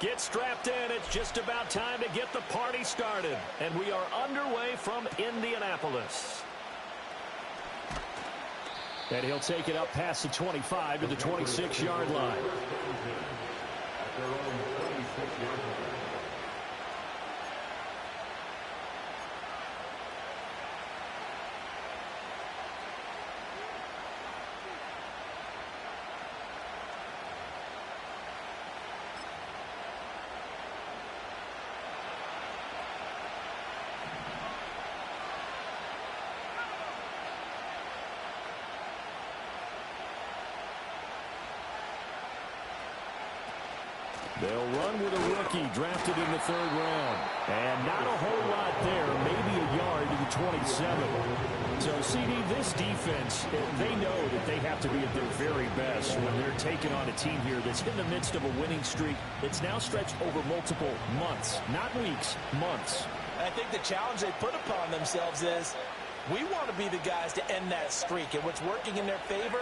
Get strapped in. It's just about time to get the party started. And we are underway from Indianapolis. And he'll take it up past the 25 to the 26-yard line. They'll run with a rookie drafted in the 3rd round. And not a whole lot there, maybe a yard to the 27. So, CD, this defense, they know that they have to be at their very best when they're taking on a team here that's in the midst of a winning streak that's now stretched over multiple months, not weeks, months. I think the challenge they put upon themselves is we want to be the guys to end that streak. And what's working in their favor?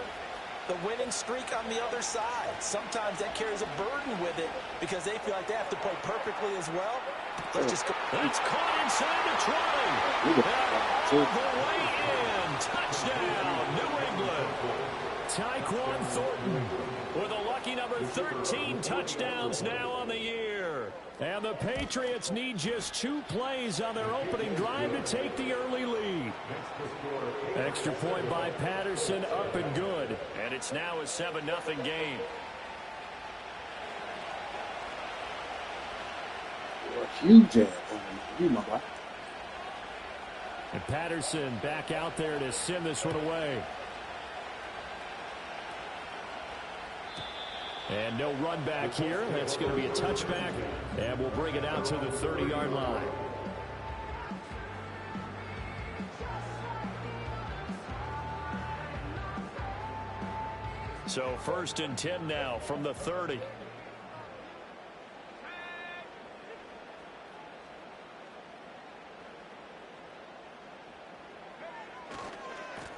The winning streak on the other side. Sometimes that carries a burden with it because they feel like they have to play perfectly as well. Let's just go. That's caught inside the 20. All the way in. Touchdown, New England. Tyquan Thornton with a lucky number 13 touchdowns now on the year. And the Patriots need just 2 plays on their opening drive to take the early lead. Extra point by Patterson, up and good. And it's now a 7-0 game. Huge ass. And Patterson back out there to send this one away. And no run back here. That's going to be a touchback. And we'll bring it out to the 30-yard line. So 1st and 10 now from the 30.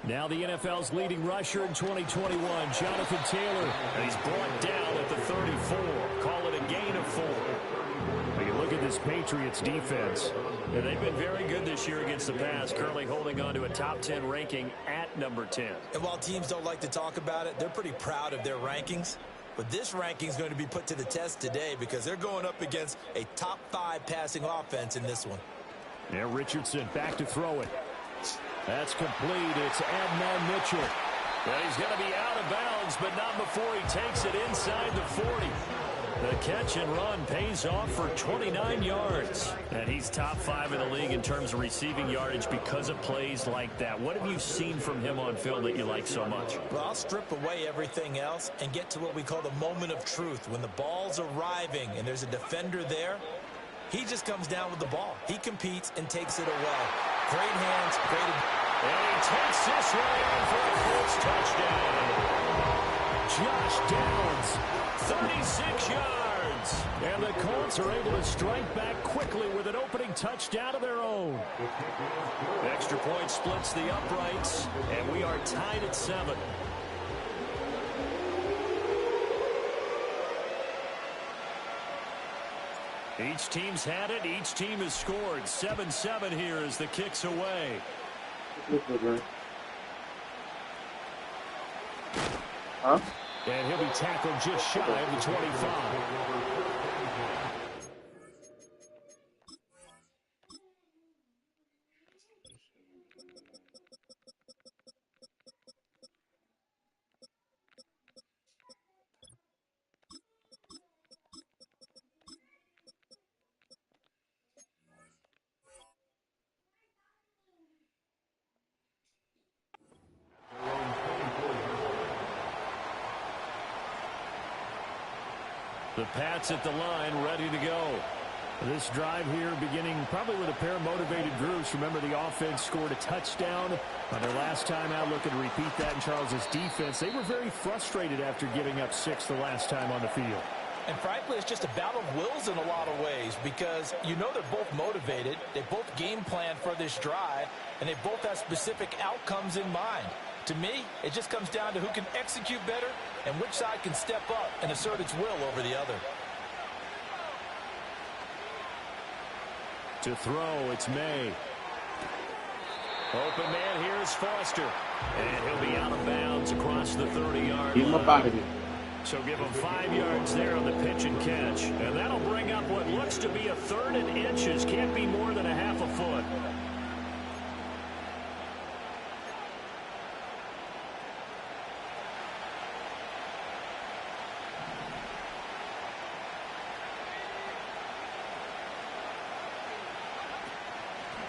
Now the NFL's leading rusher in 2021, Jonathan Taylor. And he's brought down at the 34. Call it a gain of 4. When you look at this Patriots defense, they've been very good this year against the pass, currently holding on to a top 10 ranking at number 10. And while teams don't like to talk about it, they're pretty proud of their rankings. But this ranking is going to be put to the test today because they're going up against a top 5 passing offense in this one. Now Richardson back to throw it. That's complete. It's Adnan Mitchell. Well, he's going to be out of bounds, but not before he takes it inside the 40. The catch and run pays off for 29 yards. And he's top 5 in the league in terms of receiving yardage because of plays like that. What have you seen from him on film that you like so much? Well, I'll strip away everything else and get to what we call the moment of truth. When the ball's arriving and there's a defender there, he just comes down with the ball. He competes and takes it away. Great hands, great. And he takes this one in for a Colts touchdown. Josh Downs, 36 yards. And the Colts are able to strike back quickly with an opening touchdown of their own. Extra point splits the uprights, and we are tied at 7. Each team's had it. Each team has scored. 7-7 here as the kick's away. Huh? And he'll be tackled just shy of the 25. The Pats at the line, ready to go. This drive here beginning probably with a pair of motivated groups. Remember, the offense scored a touchdown on their last time out, looking to repeat that in Charles's defense. They were very frustrated after giving up 6 the last time on the field. And frankly, it's just a battle of wills in a lot of ways because you know they're both motivated. They both game plan for this drive, and they both have specific outcomes in mind. To me, it just comes down to who can execute better and which side can step up and assert its will over the other. To throw, it's May. Open man here is Foster. And he'll be out of bounds across the 30-yard Get him up out of line. here. So give him 5 yards there on the pitch and catch. And that'll bring up what looks to be a 3rd and inches. Can't be more than a half a foot.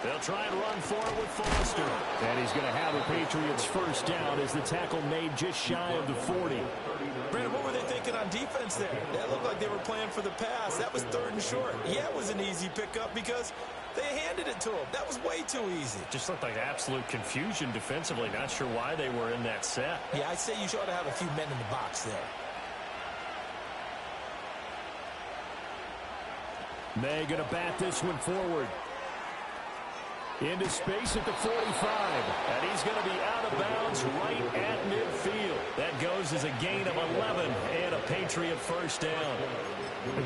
They'll try and run for it with Foster. And he's going to have a Patriots first down as the tackle made just shy of the 40. Brandon, what were they thinking on defense there? That looked like they were playing for the pass. That was 3rd and short. Yeah, it was an easy pickup because they handed it to him. That was way too easy. Just looked like absolute confusion defensively. Not sure why they were in that set. Yeah, I'd say you ought to have a few men in the box there. May going to bat this one forward. Into space at the 45. And he's going to be out of bounds right at midfield. That goes as a gain of 11 and a Patriot first down.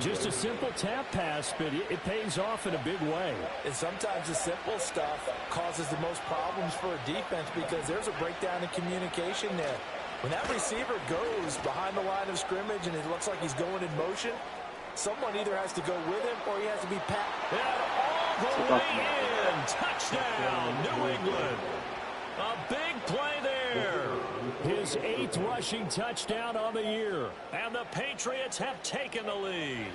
Just a simple tap pass, but it pays off in a big way. And sometimes the simple stuff causes the most problems for a defense because there's a breakdown in communication there. When that receiver goes behind the line of scrimmage and it looks like he's going in motion, someone either has to go with him or he has to be packed. And all the way in. Touchdown, New England. A big play there. His 8th rushing touchdown on the year. And the Patriots have taken the lead.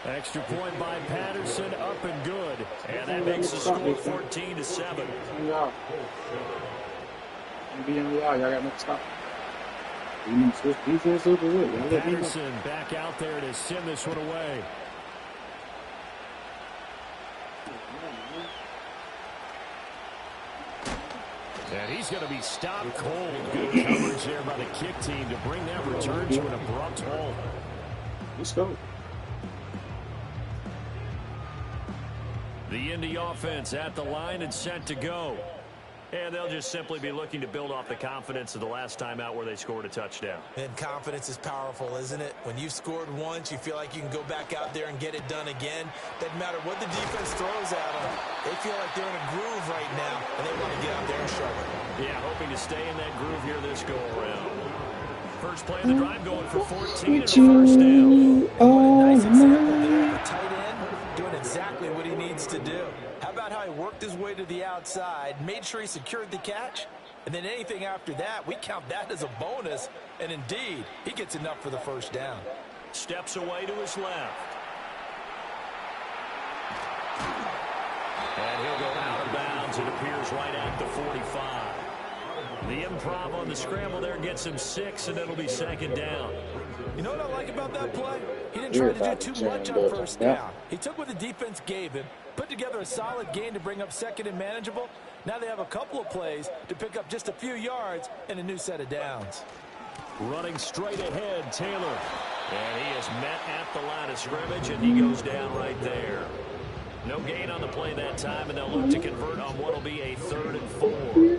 Extra point by Patterson, up and good. And that makes the score 14-7. Y'all got no stop. We need to switch defense over with. Patterson back out there to send this one away. And he's going to be stopped cold. Good coverage there by the kick team to bring that return to an abrupt halt. Let's go. The Indy offense at the line and set to go. And they'll just simply be looking to build off the confidence of the last time out where they scored a touchdown. And confidence is powerful, isn't it? When you've scored once, you feel like you can go back out there and get it done again. Doesn't matter what the defense throws at them. They feel like they're in a groove right now, and they want to get out there and show it. Yeah, hoping to stay in that groove here this go-around. First play of the drive going for 14 and a first down. What a nice example there of a tight end doing exactly what he needs to do. How about how he worked his way to the outside, made sure he secured the catch, and then anything after that, we count that as a bonus. And indeed, he gets enough for the first down. Steps away to his left. And he'll go out of bounds. It appears right at the 45. The improv on the scramble there gets him 6, and it'll be second down. You know what I like about that play? He didn't try to do too much on first down. He took what the defense gave him, put together a solid gain to bring up second and manageable. Now they have a couple of plays to pick up just a few yards and a new set of downs. Running straight ahead, Taylor. And he is met at the line of scrimmage, and he goes down right there. No gain on the play that time, and they'll look to convert on what will be a 3rd and 4.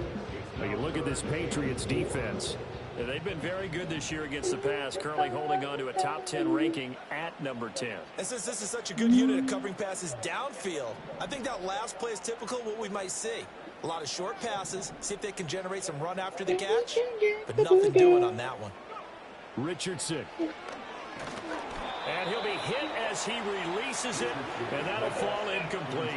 Now you look at this Patriots defense. They've been very good this year against the pass, currently holding on to a top 10 ranking at number 10. And since this is such a good unit of covering passes downfield, I think that last play is typical of what we might see. A lot of short passes, see if they can generate some run after the catch, but nothing doing on that one. Richardson. And he'll be hit as he releases it, and that'll fall incomplete.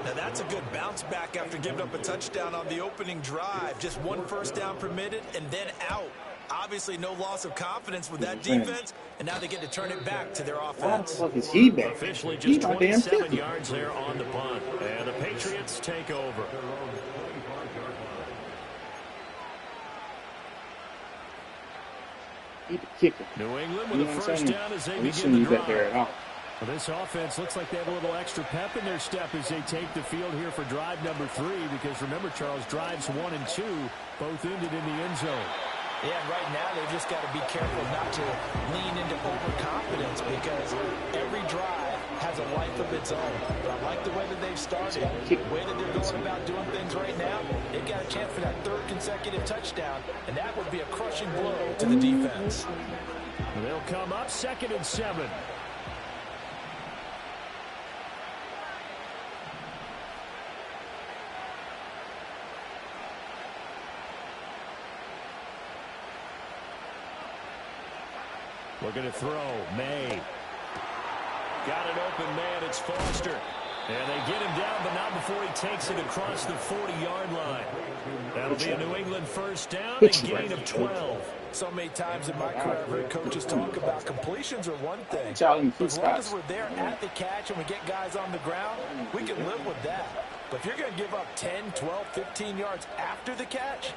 Now that's a good bounce back after giving up a touchdown on the opening drive. Just one first down permitted and then out. Obviously no loss of confidence with that defense, and now they get to turn it back to their offense. What the fuck is he back? Officially just 27 yards there on the punt, and the Patriots take over. New England with a first down as they begin the drive. Well, this offense looks like they have a little extra pep in their step as they take the field here for drive number 3, because remember, Charles, drives 1 and 2 both ended in the end zone. Yeah, and right now they've just got to be careful not to lean into overconfidence, because every drive has a life of its own. But I like the way that they've started, the way that they're going about doing things right now. They've got a chance for that 3rd consecutive touchdown, and that would be a crushing blow to the defense. They'll come up 2nd and 7. Looking to throw. May. Got an open man. It's Foster. And they get him down, but not before he takes it across the 40-yard line. That'll be a New England first down and gain of 12. So many times in my career, I've heard coaches talk about completions are one thing. But as long as we're there at the catch and we get guys on the ground, we can live with that. But if you're going to give up 10, 12, 15 yards after the catch,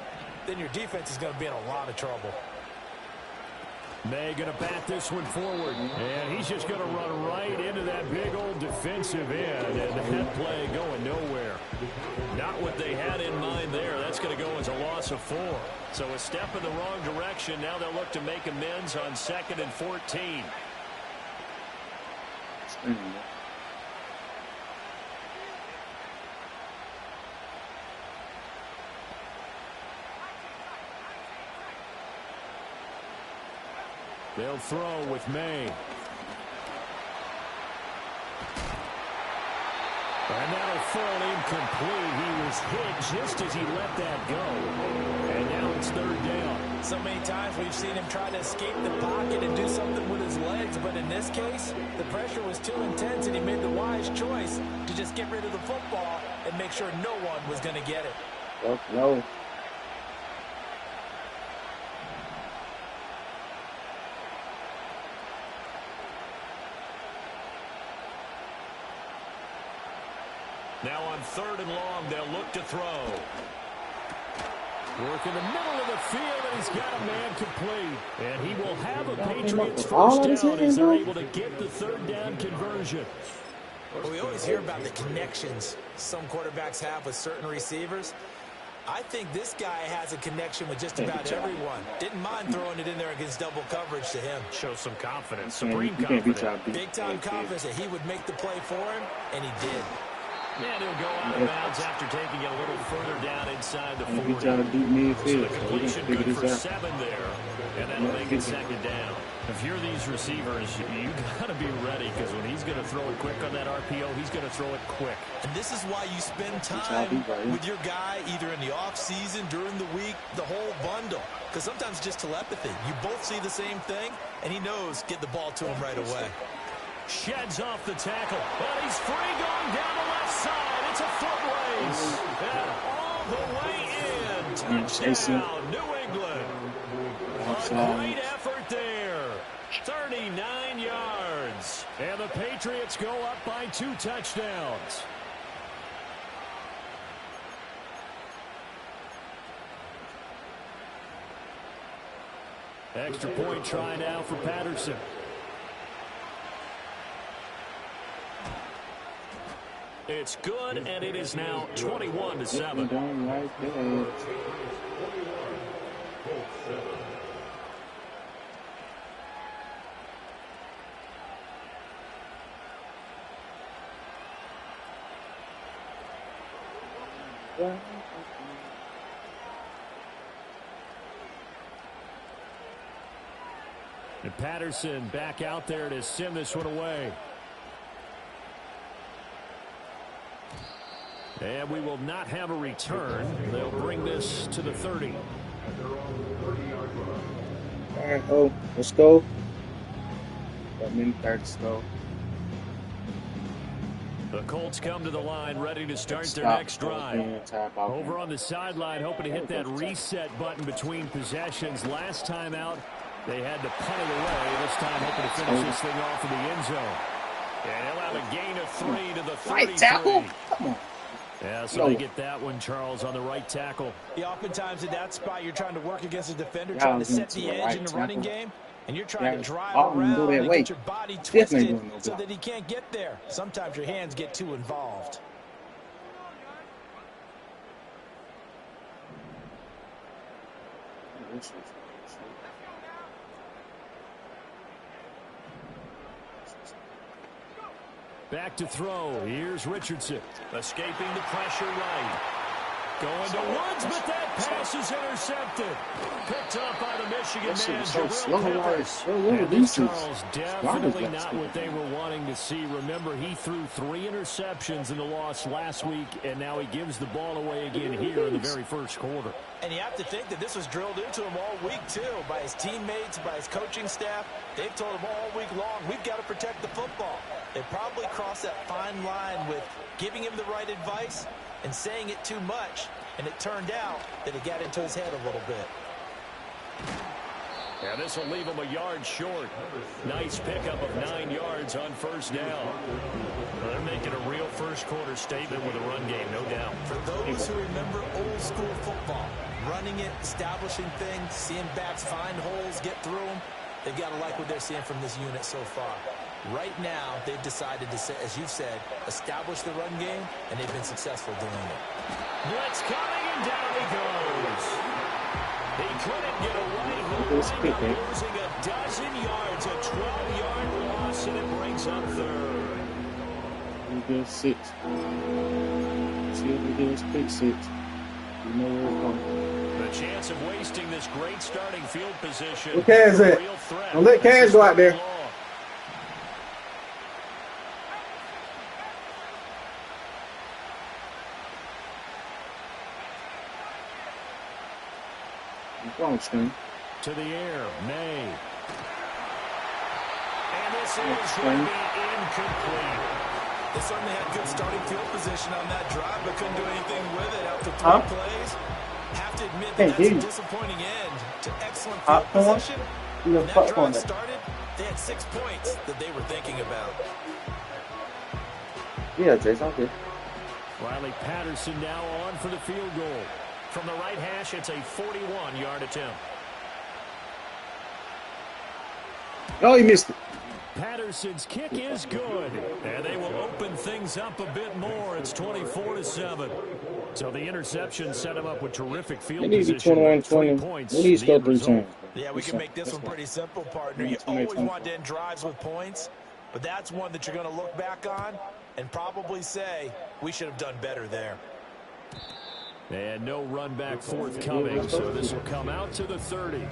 then your defense is going to be in a lot of trouble. May going to bat this one forward. And he's just going to run right into that big old defensive end. And that play going nowhere. Not what they had in mind there. That's going to go as a loss of 4. So a step in the wrong direction. Now they'll look to make amends on 2nd and 14. They'll throw with May. And that'll fall incomplete. He was hit just as he let that go. And now it's 3rd down. So many times we've seen him try to escape the pocket and do something with his legs. But in this case, the pressure was too intense and he made the wise choice to just get rid of the football and make sure no one was going to get it. Oh, no. Now on 3rd and long, they'll look to throw. Work in the middle of the field, and he's got a man complete. And he will have a Patriots first down as they're able to get the 3rd down conversion. Well, we always hear about the connections some quarterbacks have with certain receivers. I think this guy has a connection with just about everyone. Didn't mind throwing it in there against double coverage to him. Shows some confidence, supreme confidence. Big-time confidence that he would make the play for him, and he did. And he'll go out of bounds after taking it a little further down inside the 40. So the completion good for 7 there, and that'll make it 2nd down. If you're these receivers, you got to be ready, because when he's going to throw it quick on that RPO, he's going to throw it quick. And this is why you spend time with your guy either in the offseason, during the week, the whole bundle. Because sometimes it's just telepathy. You both see the same thing, and he knows get the ball to him right away. Sheds off the tackle. And he's free going down the left side. It's a foot race. And all the way in. Touchdown, New England. A great effort there. 39 yards. And the Patriots go up by 2 touchdowns. Extra point try now for Patterson. It's good, and it is now 21-7. And Patterson back out there to send this one away. And we will not have a return. They'll bring this to the 30. All right, oh, let's go. Got many thirds to go. The Colts come to the line ready to start their next drive. Over on the sideline, hoping to hit that reset button between possessions. Last time out, they had to punt it away. This time, hoping to finish this thing off in the end zone. And he'll have a gain of 3 to the 33. Right tackle? Come on. Yeah, so they get that one, Charles, on the right tackle. Yeah, oftentimes in that spot, you're trying to work against a defender, trying to set the edge in the running game, and you're trying to drive around and get your body twisted so that he can't get there. Sometimes your hands get too involved. Back to throw. Here's Richardson. Escaping the pressure right. Going to Woods, but that pass is intercepted. Picked up by the Michigan That shit man was so Jabril slow. Like, Peppers. bro, what are And these this, things? Charles, Why is definitely that not stupid? what they were wanting to see. Remember, he threw 3 interceptions in the loss last week, and now he gives the ball away again here in the very first quarter. And you have to think that this was drilled into him all week, too, by his teammates, by his coaching staff. They've told him all week long, we've got to protect the football. They probably crossed that fine line with giving him the right advice and saying it too much. And it turned out that it got into his head a little bit. Yeah, this will leave him a yard short. Nice pickup of 9 yards on first down. Well, they're making a real first-quarter statement with a run game, no doubt. For those who remember old-school football, running it, establishing things, seeing backs find holes, get through them, they've got to like what they're seeing from this unit so far. Right now, they've decided to, as you've said, establish the run game, and they've been successful doing it. Blitz coming, and down he goes. He couldn't get away. He'll wind up losing a dozen yards, a 12-yard loss, and it brings up third. We get 6. See if we get us pick 6. You know where it's going. The chance of wasting this great starting field position. Where Kaz at? Don't let Kaz go out there. To the air, May. And this is going to be incomplete. They certainly had good starting field position on that drive, but couldn't do anything with it after 3 plays. Have to admit that that's a disappointing end to excellent field position. When that drive started, they had 6 points that they were thinking about. Yeah, Jason, okay. Riley Patterson now on for the field goal. From the right hash, it's a 41-yard attempt. Oh, he missed it. Patterson's kick is good, and they will open things up a bit more. It's 24-7. So the interception set him up with terrific field position. 21-20. Points. We need to score 3 times. Yeah, we can make this one pretty simple, partner. You always want to end drives with points, but that's one that you're going to look back on and probably say, we should have done better there. And no run back forthcoming, so this will come out to the 30.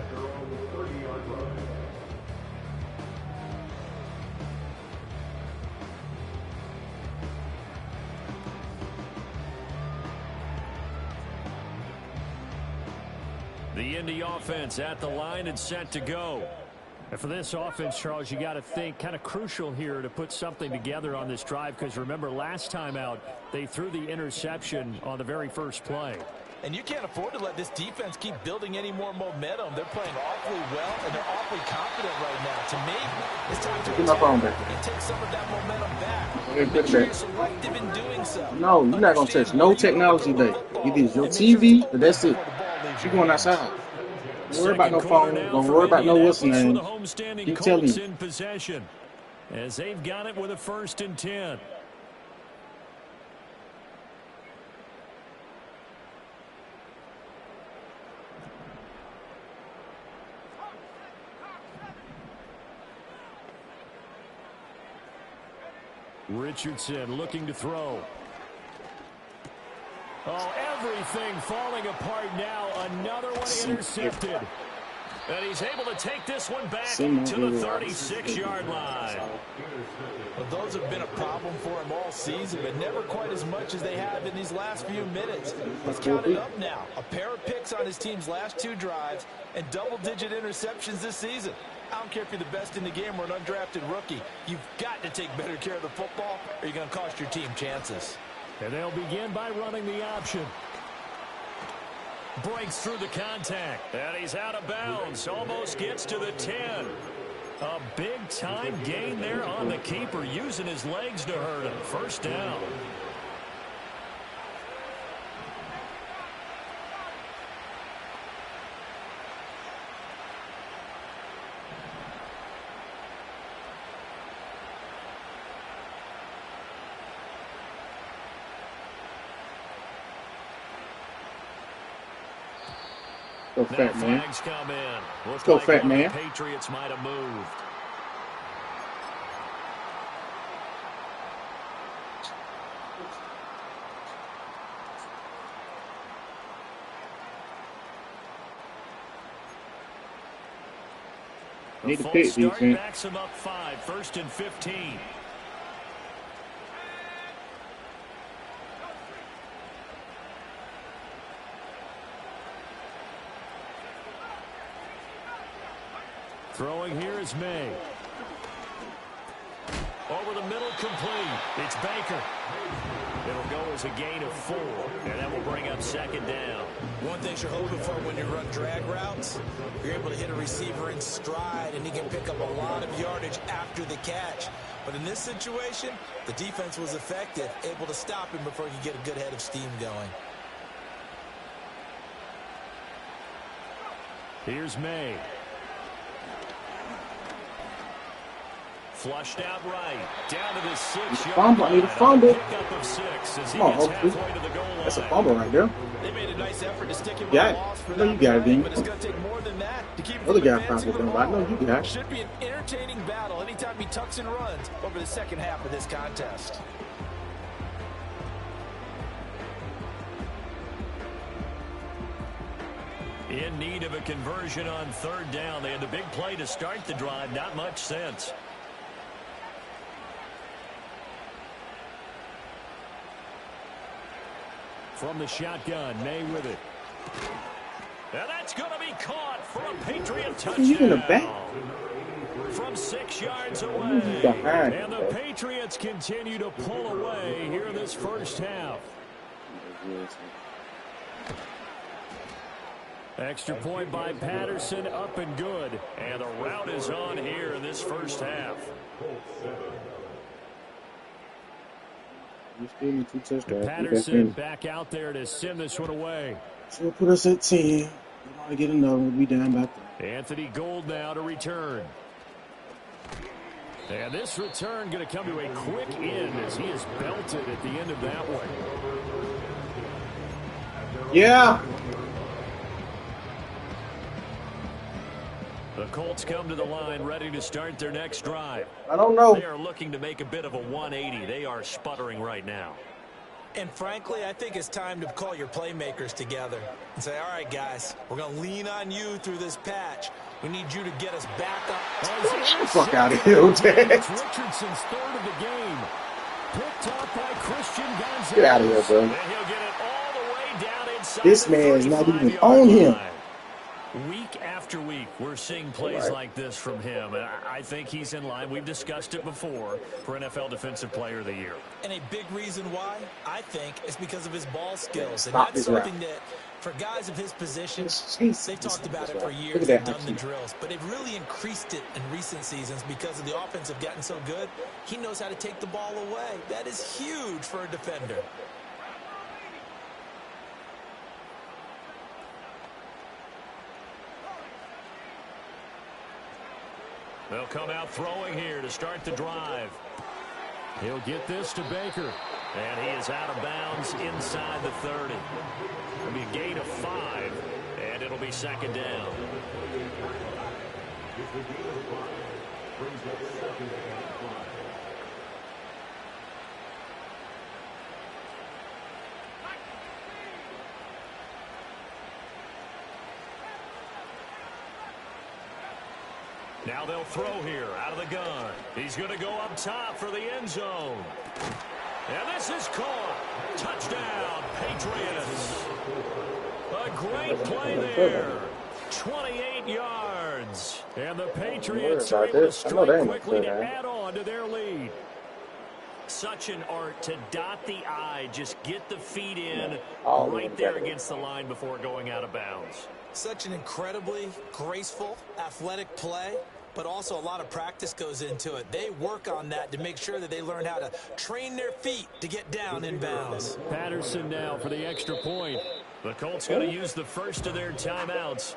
The Indy offense at the line and set to go. And for this offense, Charles, you got to think kind of crucial here to put something together on this drive, because remember last time out they threw the interception on the very first play. And you can't afford to let this defense keep building any more momentum. They're playing awfully well, and they're awfully confident right now. To me, it's time to attack and take some of that momentum back. Make sure you're selective in doing so. No, you're not going to touch no technology today. Either it's your TV or that's it. You're going outside. Don't worry about no phone. Don't worry about no what's name. Keep telling you. In possession as they've got it with a 1st and 10. Richardson looking to throw. Oh, everything falling apart now. Another one intercepted. And he's able to take this one back to the 36-yard line. Well, those have been a problem for him all season, but never quite as much as they have in these last few minutes. Let's count it up now. A pair of picks on his team's last 2 drives and double-digit interceptions this season. I don't care if you're the best in the game or an undrafted rookie. You've got to take better care of the football or you're going to cost your team chances. And they'll begin by running the option. Breaks through the contact. And he's out of bounds. Almost gets to the 10. A big-time gain there on the keeper, using his legs to hurt him. First down. Go fat man. Flags come in. Let's go, fat man. The Patriots might have moved. Need to false pick start defense. backs him up 5, 1st and 15. Throwing here is May. Over the middle, complete. It's Baker. It'll go as a gain of 4, and that will bring up 2nd down. One thing you're hoping for when you run drag routes, you're able to hit a receiver in stride, and he can pick up a lot of yardage after the catch. But in this situation, the defense was effective, able to stop him before he could get a good head of steam going. Here's May. Flushed out right. Down to the 6-yard line. I need a fumble. Pickup of 6 as he Come on, gets Oakley. halfway to the goal line. That's a fumble right there. They made a nice effort to stick him with Got a it. loss for I know you that got it, play, Dean. but it's going to take more than that to keep him Other from guy advancing probably the don't. I know ball. you got it. Should be an entertaining battle anytime he tucks and runs over the second half of this contest. In need of a conversion on 3rd down. They had the big play to start the drive. Not much sense. From the shotgun, May with it. And that's going to be caught for a Patriot touchdown. You in the back? From 6 yards away. Behind. And the Patriots continue to pull away here in this first half. Extra point by Patterson, up and good. And the route is on here in this first half. You still need 2 touchdowns. Patterson back out there to send this one away. She'll put us at 10. We want to get another. We'll be down back there. Anthony Gold now to return. And this return going to come to a quick end as he is belted at the end of that one. Yeah. The Colts come to the line ready to start their next drive. I don't know. They are looking to make a bit of a 180. They are sputtering right now. And frankly, I think it's time to call your playmakers together and say, all right, guys, we're going to lean on you through this patch. We need you to get us back up. Get the fuck out of here, Jack. It's Richardson's 3rd of the game. Picked up by Christian Gonzalez. Get out of here, bro. And he'll get it all the way down inside This man is not even on him. Week after week, we're seeing plays like this from him. And I think he's in line. We've discussed it before for NFL Defensive Player of the Year. And a big reason why, I think, is because of his ball skills. And Stop that's this route. something that, for guys of his position, Jesus. they've talked about it for years. Look at They've that. done the drills. But they've really increased it in recent seasons because of the offense have gotten so good. He knows how to take the ball away. That is huge for a defender. They'll come out throwing here to start the drive. He'll get this to Baker. And he is out of bounds inside the 30. It'll be a gain of 5, and it'll be 2nd down. Now they'll throw here out of the gun. He's going to go up top for the end zone. And this is caught. Touchdown, Patriots. A great play there. 28 yards. And the Patriots are able to strike quickly to add on to their lead. Such an art to dot the I, just get the feet in right there against the line before going out of bounds. Such an incredibly graceful, athletic play, but also a lot of practice goes into it. They work on that to make sure that they learn how to train their feet to get down in bounds. Patterson now for the extra point. The Colts going to use the first of their timeouts.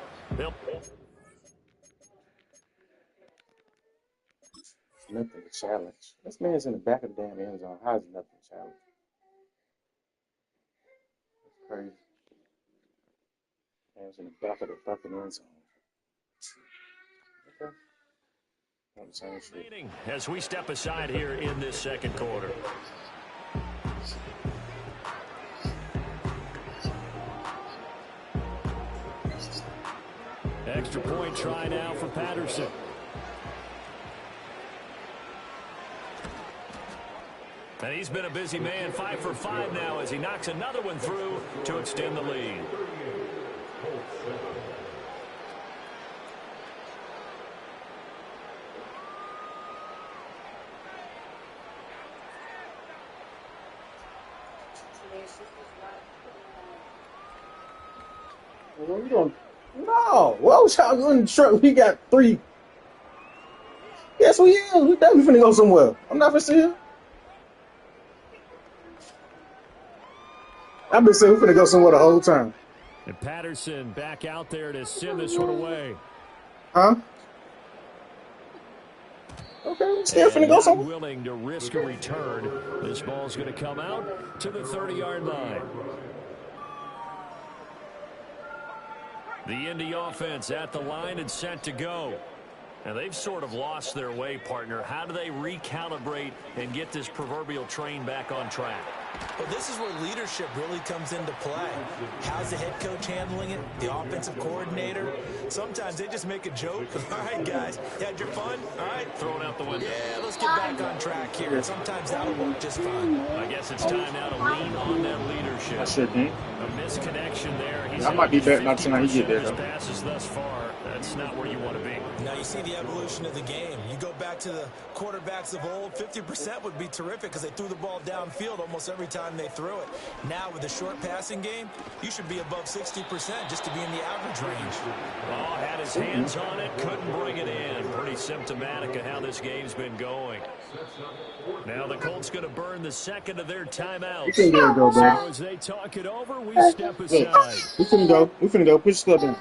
Nothing to challenge. This man's in the back of the damn end zone. How is nothing to challenge? That's crazy. Man's in the back of the fucking end zone. Okay. Not the same shit. As we step aside here in this second quarter. Extra point try now for Patterson. And he's been a busy man, 5 for 5 now as he knocks another one through to extend the lead. Well, we don't. No. Well, y'all going to truck? We got 3. Yes, we is. We definitely finna go somewhere. I'm not for sure. I've been saying we finna go somewhere the whole time. And Patterson back out there to send this one away. Huh? Okay, we still finna go somewhere. Willing to risk a return. This ball's going to come out to the 30-yard line. The Indy offense at the line and set to go. And they've sort of lost their way, partner. How do they recalibrate and get this proverbial train back on track? Well, this is where leadership really comes into play. How's the head coach handling it? The offensive coordinator? Sometimes they just make a joke. All right, guys, you had your fun? All right, throw it out the window. Yeah, let's get back on track here. And sometimes that'll work just fine. I guess it's time now to lean on that leadership. I sure can. A misconnection there. He's I might be back by the time he get there, though. Passes thus far. That's not where you want to be. Now you see the evolution of the game. You go back to the quarterbacks of old, 50% would be terrific because they threw the ball downfield almost every time they threw it. Now with the short passing game, you should be above 60% just to be in the average range. Oh, had his hands on it, couldn't bring it in. Pretty symptomatic of how this game's been going. Now the Colts going to burn the second of their timeouts. We finna go, So bro. as they talk it over, we step aside. Look, we finna go. We finna go. Put your stuff in.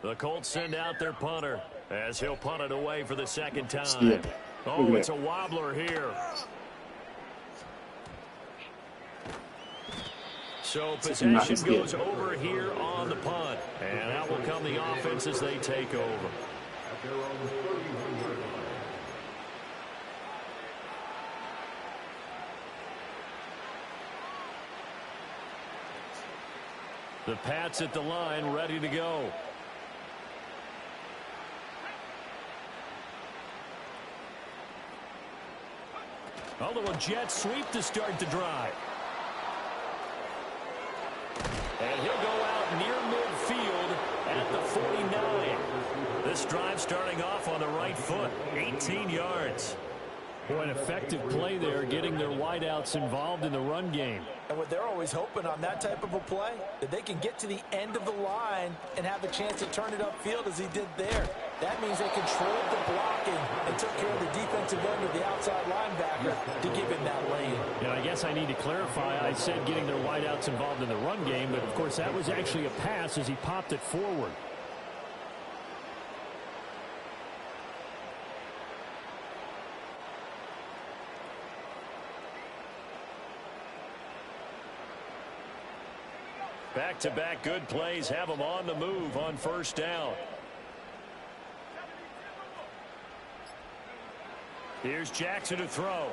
The Colts send out their punter as he'll punt it away for the second time. Yeah. Oh, it's a wobbler here. So possession goes over here on the punt. And out will come the offense as they take over. The Pats at the line, ready to go. Although a jet sweep to start the drive. And he'll go out near midfield at the 49. This drive starting off on the right foot, 18 yards. Boy, an effective play there, getting their wideouts involved in the run game. And what they're always hoping on that type of a play, that they can get to the end of the line and have a chance to turn it upfield as he did there. That means they controlled the blocking and took care of the defensive end of the outside linebacker to give him that lane. Yeah, I guess I need to clarify. I said getting their wideouts involved in the run game, but of course that was actually a pass as he popped it forward. Back-to-back good plays have them on the move on first down. Here's Jackson to throw.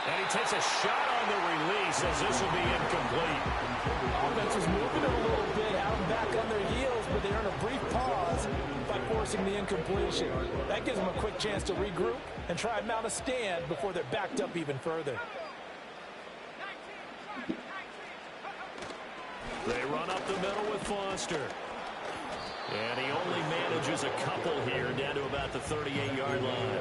And he takes a shot on the release as this will be incomplete. Offense is moving a little bit out and back on their heels, but they earn a brief pause by forcing the incompletion. That gives them a quick chance to regroup and try and mount a stand before they're backed up even further. They run up the middle with Foster. And he only manages a couple here down to about the 38-yard line.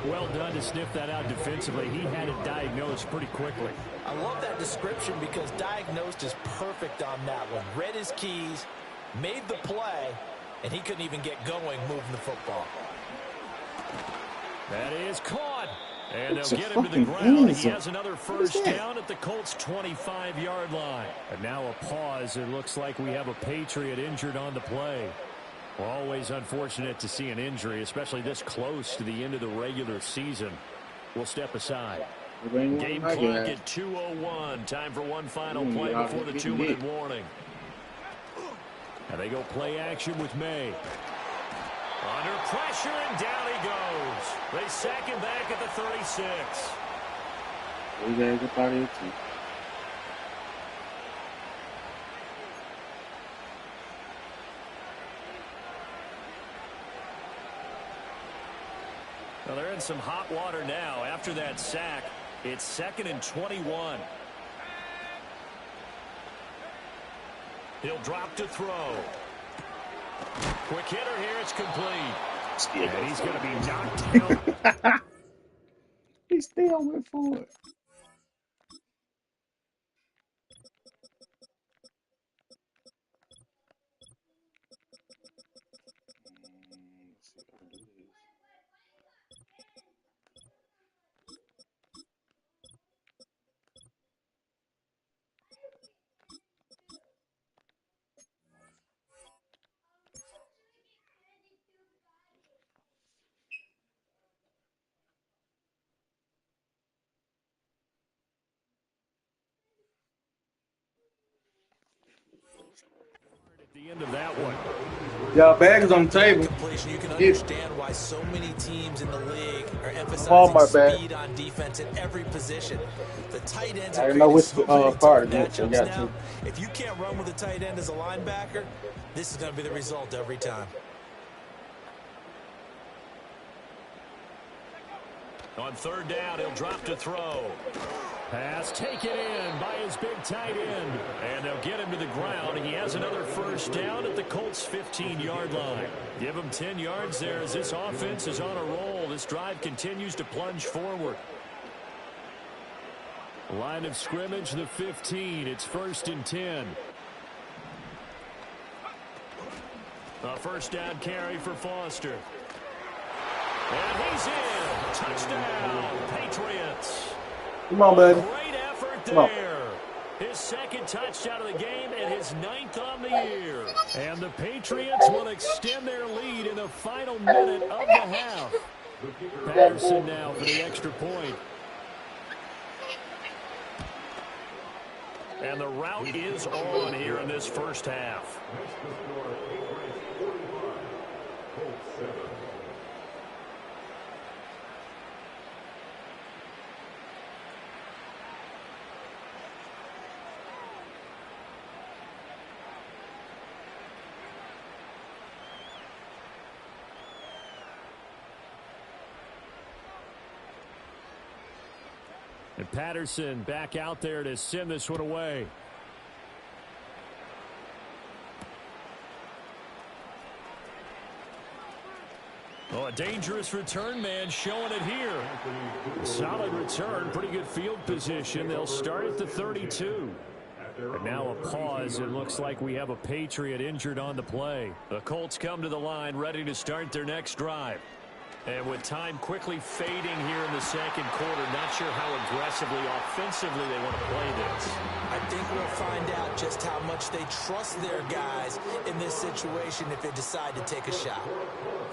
Well done to sniff that out defensively. He had it diagnosed pretty quickly. I love that description because diagnosed is perfect on that one. Read his keys, made the play, and he couldn't even get going moving the football. That is caught. And they'll get him to the ground. He has another first down at the Colts' 25-yard line. And now a pause. It looks like we have a Patriot injured on the play. Always unfortunate to see an injury, especially this close to the end of the regular season. We'll step aside. Game clock at 2:01. Time for one final play before the 2-minute warning. And they go play action with May. Under pressure, and down he goes. They sack him back at the 36. You guys are part of it too. Well, they're in some hot water now. After that sack, it's 2nd and 21. He'll drop to throw. Quick hitter here. It's complete. And he's going to be knocked down. He still went for it. At the end of that one. Yeah, bag is on the table. You can understand why so many teams in the league are emphasizing speed on defense at every position. The tight ends are creating so many tough matchups now. If you can't run with a tight end as a linebacker, this is going to be the result every time. On 3rd down, he'll drop to throw. Pass taken in by his big tight end. And they'll get him to the ground. He has another 1st down at the Colts' 15-yard line. Give him 10 yards there as this offense is on a roll. This drive continues to plunge forward. Line of scrimmage, the 15. It's 1st and 10. A 1st down carry for Foster. And he's in. Touchdown, Patriots. Come on, buddy. Great effort there. His 2nd touchdown of the game and his 9th on the year. And the Patriots will extend their lead in the final minute of the half. Patterson now for the extra point. And the route is on here in this 1st half. And Patterson back out there to send this one away. Oh, a dangerous return man showing it here. Solid return, pretty good field position. They'll start at the 32. And now a pause. It looks like we have a Patriot injured on the play. The Colts come to the line ready to start their next drive. And with time quickly fading here in the 2nd quarter, not sure how aggressively, offensively they want to play this. I think we'll find out just how much they trust their guys in this situation if they decide to take a shot.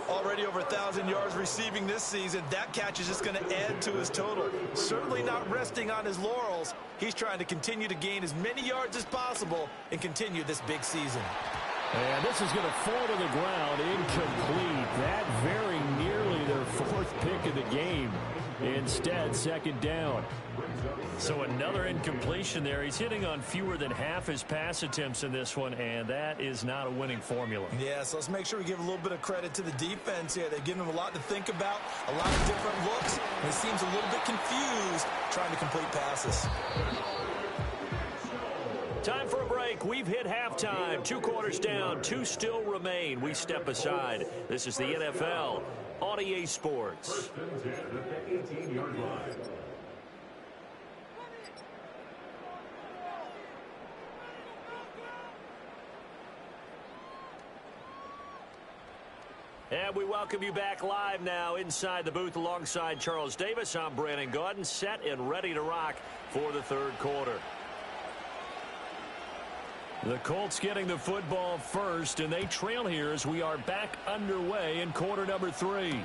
Already over 1,000 yards receiving this season. That catch is just going to add to his total. Certainly not resting on his laurels. He's trying to continue to gain as many yards as possible and continue this big season. And this is going to fall to the ground, incomplete. That very nearly their 4th pick of the game. Instead, 2nd down. So another incompletion there. He's hitting on fewer than half his pass attempts in this one, and that is not a winning formula. Yeah, so let's make sure we give a little bit of credit to the defense here. They've given him a lot to think about, a lot of different looks, and he seems a little bit confused trying to complete passes. Time for a break. We've hit halftime. 2 quarters down. 2 still remain. We step aside. This is the NFL on EA Sports. And we welcome you back live now inside the booth alongside Charles Davis. I'm Brandon Gaudin, set and ready to rock for the 3rd quarter. The Colts getting the football first, and they trail here as we are back underway in quarter number 3.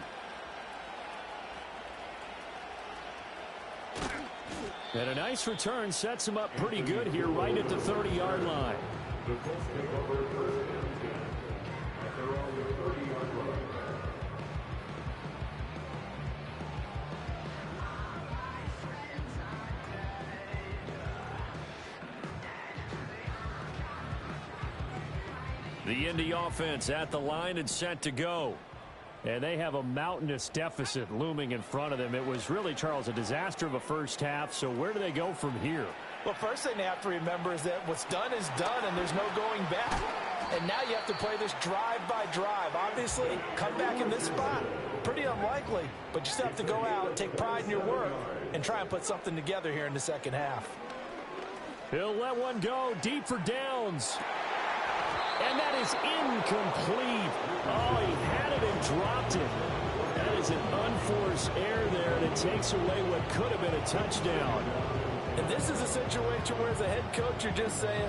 And a nice return sets him up pretty good here right at the 30-yard line. The Indy offense at the line and set to go. And they have a mountainous deficit looming in front of them. It was really, Charles, a disaster of a first half. So where do they go from here? Well, first thing they have to remember is that what's done is done, and there's no going back. And now you have to play this drive by drive. Obviously, come back in this spot, pretty unlikely. But you still have to go out, take pride in your work, and try and put something together here in the second half. He'll let one go deep for downs. And that is incomplete. Oh, he had it and dropped it. That is an unforced error there, and it takes away what could have been a touchdown. And this is a situation where, as a head coach, you're just saying,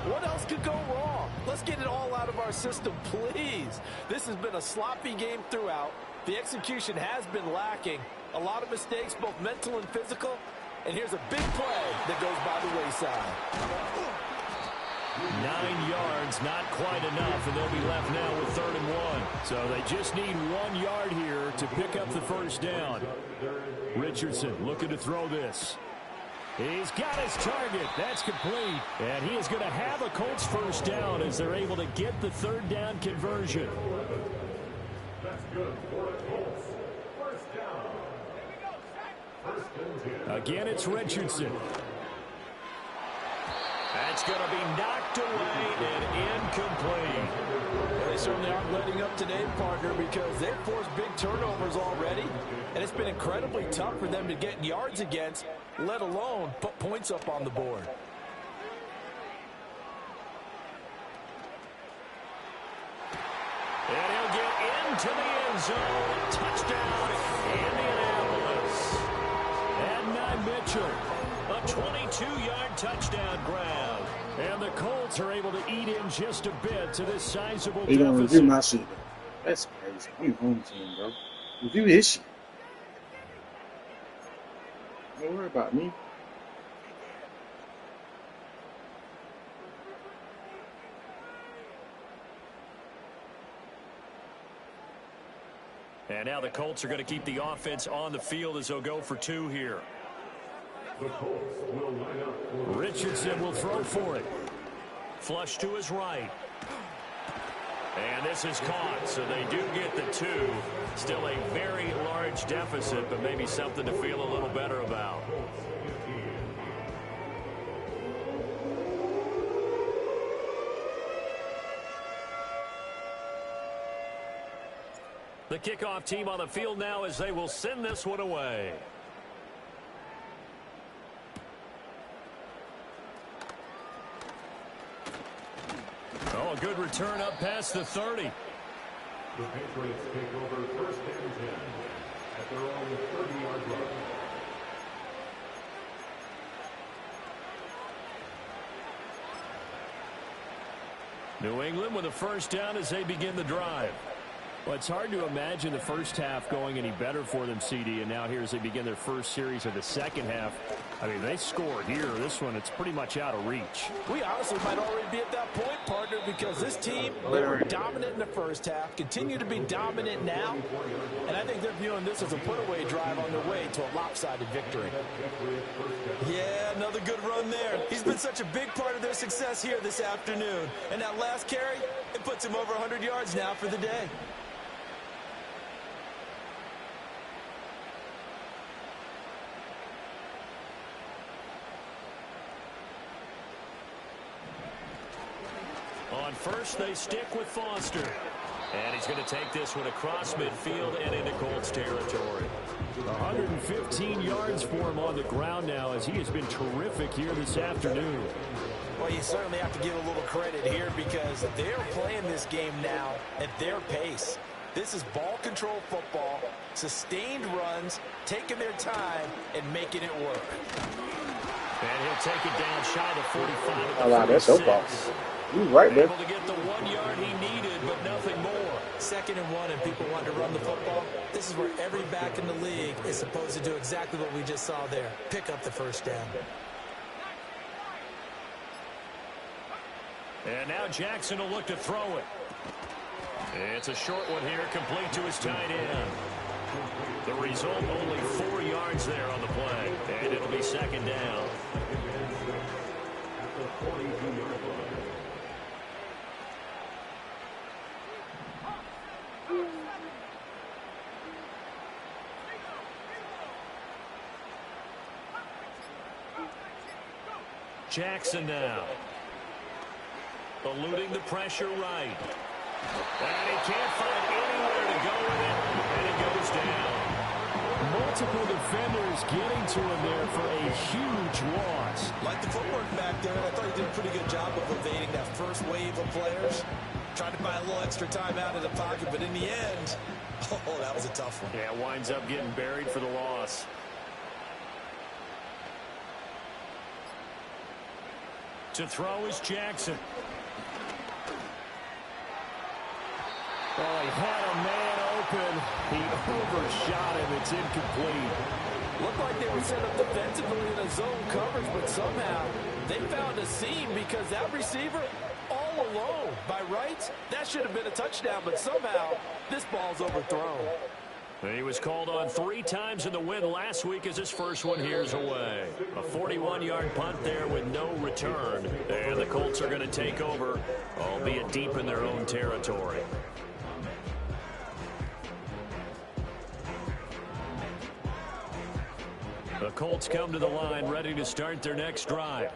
what else could go wrong? Let's get it all out of our system, please. This has been a sloppy game throughout. The execution has been lacking. A lot of mistakes, both mental and physical. And here's a big play that goes by the wayside. 9 yards, not quite enough, and they'll be left now with 3rd and 1. So they just need 1 yard here to pick up the first down. Richardson looking to throw this. He's got his target. That's complete. And he is going to have a Colts first down as they're able to get the 3rd down conversion. That's good for the Colts. First down. Again, it's Richardson. That's going to be knocked away and incomplete. They certainly aren't letting up today, partner, because they've forced big turnovers already. And it's been incredibly tough for them to get yards against, let alone put points up on the board. And he'll get into the end zone. Touchdown, Indianapolis. Adnan Mitchell, a 22-yard touchdown grab. And the Colts are able to eat in just a bit to this sizable They gonna deficit. review my shit. That's crazy. I'm home team, bro. Review this shit. Don't worry about me. And now the Colts are going to keep the offense on the field as they'll go for 2 here. The Colts will line up for Richardson will throw for it. Flush to his right. And this is caught, so they do get the 2. Still a very large deficit, but maybe something to feel a little better about. The kickoff team on the field now as they will send this one away. Oh, a good return up past the 30. the Patriots take over first and 10 at their own 30-yard line. New England with a first down as they begin the drive. Well, it's hard to imagine the first half going any better for them, CD, and now here as they begin their first series of the second half. I mean, they scored here. This one, it's pretty much out of reach. We honestly might already be at that point, partner, because this team, they were dominant in the first half, continue to be dominant now, and I think they're viewing this as a put-away drive on their way to a lopsided victory. Yeah, another good run there. He's been such a big part of their success here this afternoon, and that last carry, it puts him over 100 yards now for the day. On first, they stick with Foster. And he's going to take this one across midfield and into Colts territory. 115 yards for him on the ground now as he has been terrific here this afternoon. Well, you certainly have to give a little credit here because they're playing this game now at their pace. This is ball control football, sustained runs, taking their time, and making it work. And he'll take it down shy of the 45. Oh, wow, that's so far. You right there. Able to get the 1 yard he needed, but nothing more. 2nd and 1, and people want to run the football. This is where every back in the league is supposed to do exactly what we just saw there. Pick up the first down. And now Jackson will look to throw it. It's a short one here, complete to his tight end. The result, only 4 yards there on the play. And it'll be 2nd down. Jackson now. Eluding the pressure right. And he can't find anywhere to go with it, and he goes down. Multiple defenders getting to him there for a huge loss. Like the footwork back there, I thought he did a pretty good job of evading that first wave of players. Trying to buy a little extra time out of the pocket, but in the end, oh, that was a tough one. Yeah, winds up getting buried for the loss. To throw is Jackson. Oh, he had a man open. He overshot him. It's incomplete. Looked like they were set up defensively in a zone coverage, but somehow they found a seam because that receiver all alone. By rights, that should have been a touchdown, but somehow this ball's overthrown. He was called on 3 times in the win last week as his first one here's away. A 41-yard punt there with no return. And the Colts are going to take over, albeit deep in their own territory. The Colts come to the line ready to start their next drive.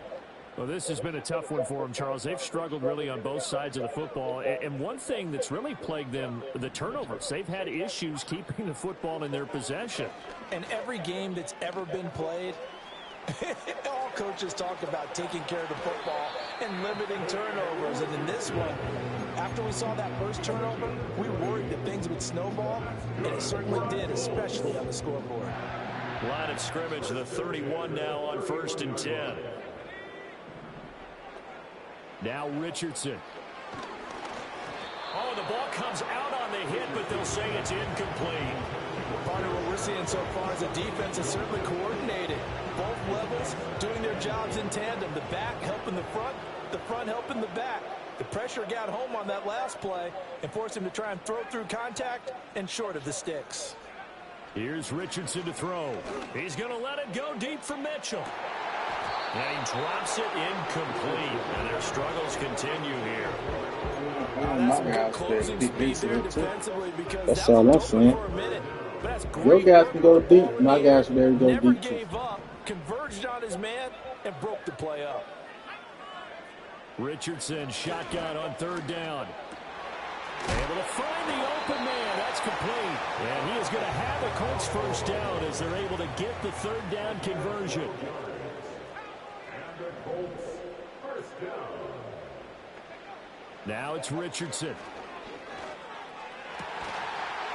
Well, this has been a tough one for them, Charles. They've struggled really on both sides of the football. And one thing that's really plagued them, the turnovers. They've had issues keeping the football in their possession. And every game that's ever been played, all coaches talk about taking care of the football and limiting turnovers. And in this one, after we saw that first turnover, we worried that things would snowball, and it certainly did, especially on the scoreboard. Line of scrimmage, the 31 now on 1st and 10. Now Richardson. Oh, the ball comes out on the hit, but they'll say it's incomplete. Part of what we're seeing so far is the defense is certainly coordinated. Both levels doing their jobs in tandem. The back helping the front helping the back. The pressure got home on that last play and forced him to try and throw through contact and short of the sticks. Here's Richardson to throw. He's going to let it go deep for Mitchell. And he drops it incomplete. And their struggles continue here. My guys stay deep defensively too. That's all I'm saying. Your guys can go deep. My guys better go Never deep too. gave up, converged on his man, and broke the play up. Richardson shotgun on 3rd down. Able to find the open man. That's complete. And he is going to have the Colts first down as they're able to get the 3rd down conversion. And the Colts first down. Now it's Richardson.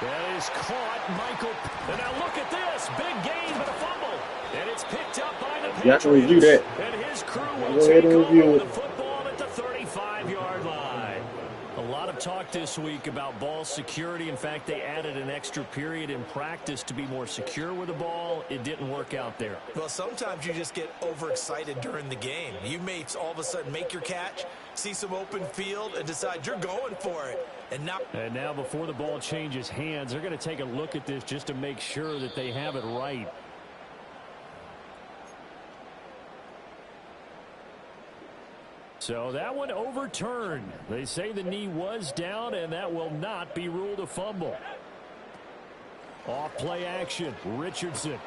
That is caught, Michael. And now look at this. Big gain, but a fumble. And it's picked up by the Patriots. You have to review that. And his crew will Go ahead take and review over it. the football at the 35-yard line. A lot of talk this week about ball security. In fact, they added an extra period in practice to be more secure with the ball. It didn't work out there. Well, sometimes you just get overexcited during the game. You may all of a sudden make your catch, see some open field, and decide you're going for it. And now before the ball changes hands, they're going to take a look at this just to make sure that they have it right. So that one overturned. They say the knee was down, and that will not be ruled a fumble. Off play action, Richardson.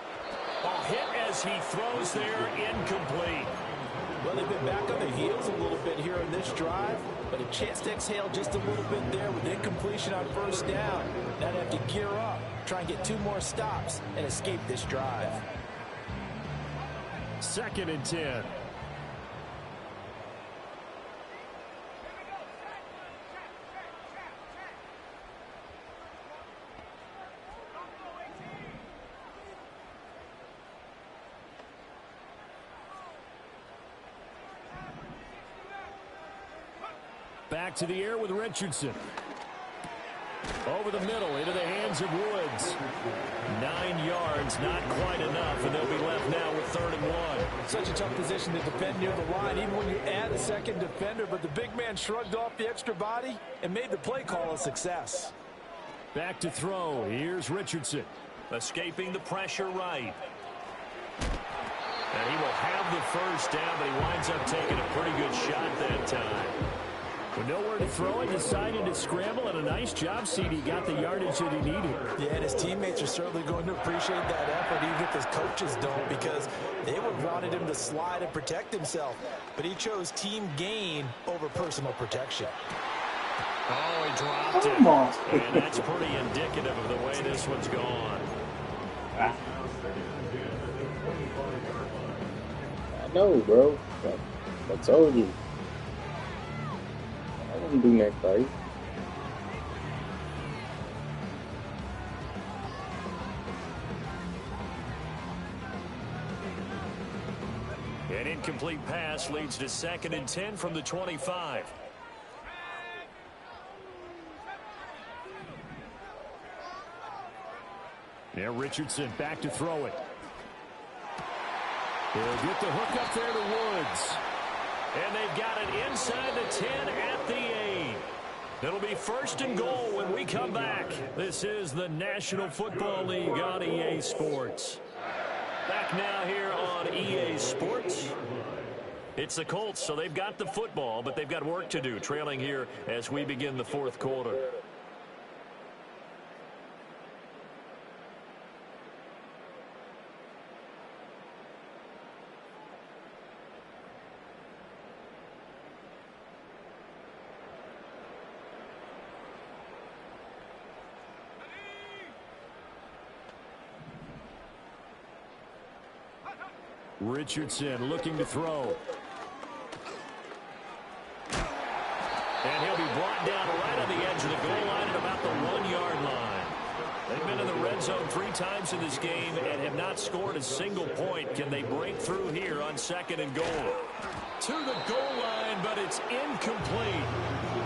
A hit as he throws there, incomplete. Well, they've been back on their heels a little bit here in this drive, but a chance to exhale just a little bit there with incompletion on 1st down. Now they have to gear up, try and get 2 more stops, and escape this drive. 2nd and 10. Back to the air with Richardson. Over the middle, into the hands of Woods. 9 yards, not quite enough, and they'll be left now with 3rd and 1. Such a tough position to defend near the line, even when you add a second defender, but the big man shrugged off the extra body and made the play call a success. Back to throw. Here's Richardson. Escaping the pressure right. And he will have the 1st down, but he winds up taking a pretty good shot that time. With nowhere to throw it, decided to scramble, and a nice job, CD. Got the yardage that he needed. Yeah, and his teammates are certainly going to appreciate that effort, even if his coaches don't, because they would have wanted him to slide and protect himself. But he chose team gain over personal protection. Oh, he dropped it. Come on. And that's pretty indicative of the way this one's gone. I know, bro. I told you. I wouldn't do that, buddy. An incomplete pass leads to 2nd and 10 from the 25. Now Richardson back to throw it. He'll get the hook up there to Woods. And they've got it inside the 10 at the 8. It'll be 1st and goal when we come back. This is the National Football League on EA Sports. Back now here on EA Sports. It's the Colts, so they've got the football, but they've got work to do, trailing here as we begin the 4th quarter. Richardson looking to throw. And he'll be brought down right on the edge of the goal line at about the 1-yard line. They've been in the red zone 3 times in this game and have not scored a single point. Can they break through here on 2nd and goal? To the goal line, but it's incomplete.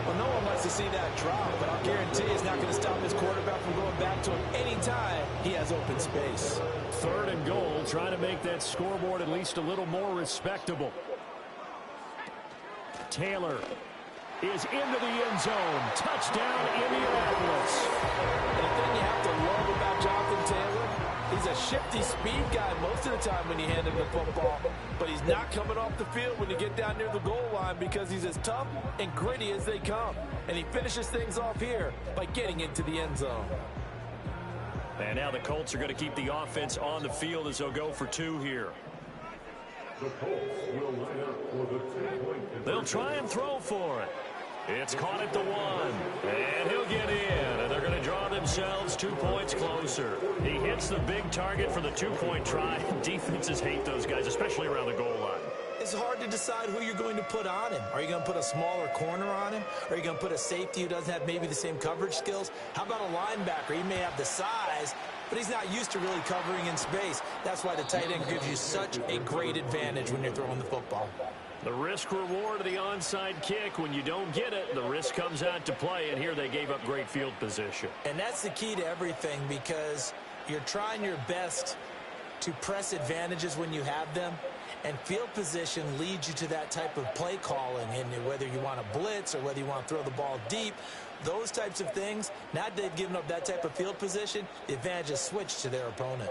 Well, no one wants to see that drop, but I'll guarantee it's not going to stop his quarterback from going back to him anytime he has open space. 3rd and goal, trying to make that scoreboard at least a little more respectable. Taylor is into the end zone. Touchdown, Indianapolis. And the thing you have to love about Jonathan Taylor, he's a shifty speed guy most of the time when you hand him the football, but he's not coming off the field when you get down near the goal line because he's as tough and gritty as they come. And he finishes things off here by getting into the end zone. And now the Colts are going to keep the offense on the field as they'll go for 2 here. The Colts will line up for the 2-point. They'll try and throw for it. It's caught at the 1. And he'll get in. And they're going to draw themselves 2 points closer. He hits the big target for the 2-point try. Defenses hate those guys, especially around the goal line. It's hard to decide who you're going to put on him. Are you going to put a smaller corner on him? Are you going to put a safety who doesn't have maybe the same coverage skills? How about a linebacker? He may have the size, but he's not used to really covering in space. That's why the tight end gives you such a great advantage when you're throwing the football. The risk-reward of the onside kick. When you don't get it, the risk comes out to play, and here they gave up great field position. And that's the key to everything, because you're trying your best to press advantages when you have them, and field position leads you to that type of play calling. And whether you want to blitz or whether you want to throw the ball deep, those types of things, now that they've given up that type of field position, the advantage is switched to their opponent.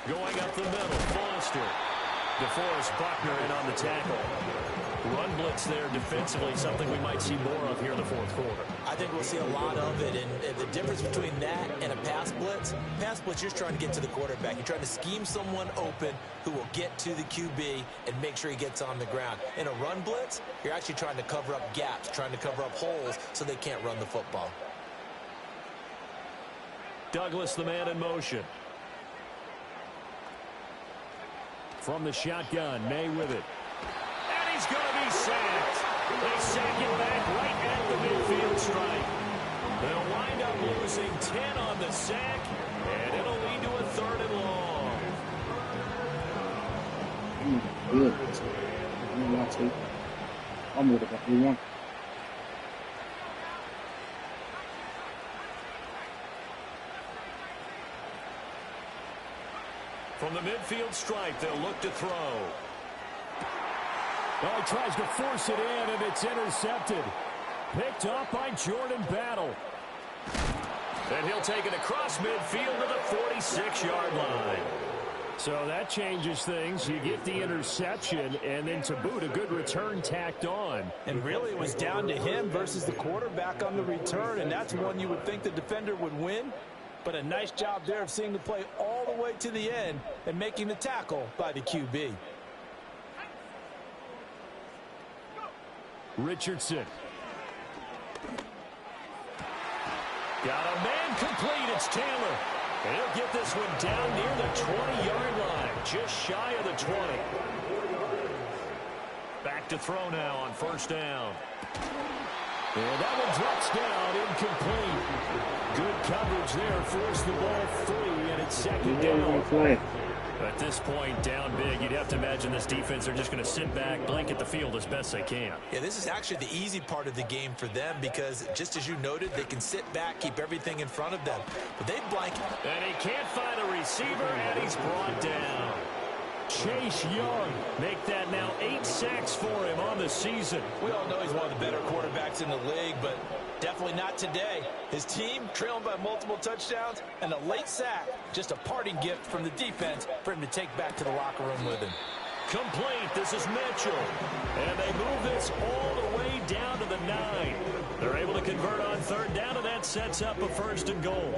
Going up the middle, Foster. DeForest Buckner in on the tackle. Run blitz there defensively, something we might see more of here in the 4th quarter. I think we'll see a lot of it, and the difference between that and a pass blitz, you're trying to get to the quarterback. You're trying to scheme someone open who will get to the QB and make sure he gets on the ground. In a run blitz, you're actually trying to cover up gaps, trying to cover up holes so they can't run the football. Douglas, the man in motion. From the shotgun, May with it. And he's going to be sacked. They sack him back right at the midfield stripe. They'll wind up losing 10 on the sack, and it'll lead to a 3rd and long. Good. I'm with it. We won. From the midfield stripe, they'll look to throw. Well, he tries to force it in, and it's intercepted. Picked off by Jordan Battle. And he'll take it across midfield to the 46-yard line. So that changes things. You get the interception, and then to boot, a good return tacked on. And really, it was down to him versus the quarterback on the return, and that's one you would think the defender would win. But a nice job there of seeing the play all the way to the end and making the tackle by the QB. Richardson. Got a man complete. It's Taylor. And he'll get this one down near the 20-yard line, just shy of the 20. Back to throw now on first down. And that one drops down, incomplete. Good coverage there, forced the ball free, and it's second down. At this point, down big, you'd have to imagine this defense, they're just going to sit back, blanket the field as best they can. Yeah, this is actually the easy part of the game for them because, just as you noted, they can sit back, keep everything in front of them. But they blanket. And he can't find a receiver, and he's brought down. Chase Young, make that now 8 sacks for him on the season. We all know he's one of the better quarterbacks in the league, but definitely not today. His team trailing by multiple touchdowns and a late sack, just a parting gift from the defense for him to take back to the locker room with him. Complete. This is Mitchell. And they move this all the way down to the 9. They're able to convert on third down, and that sets up a first and goal.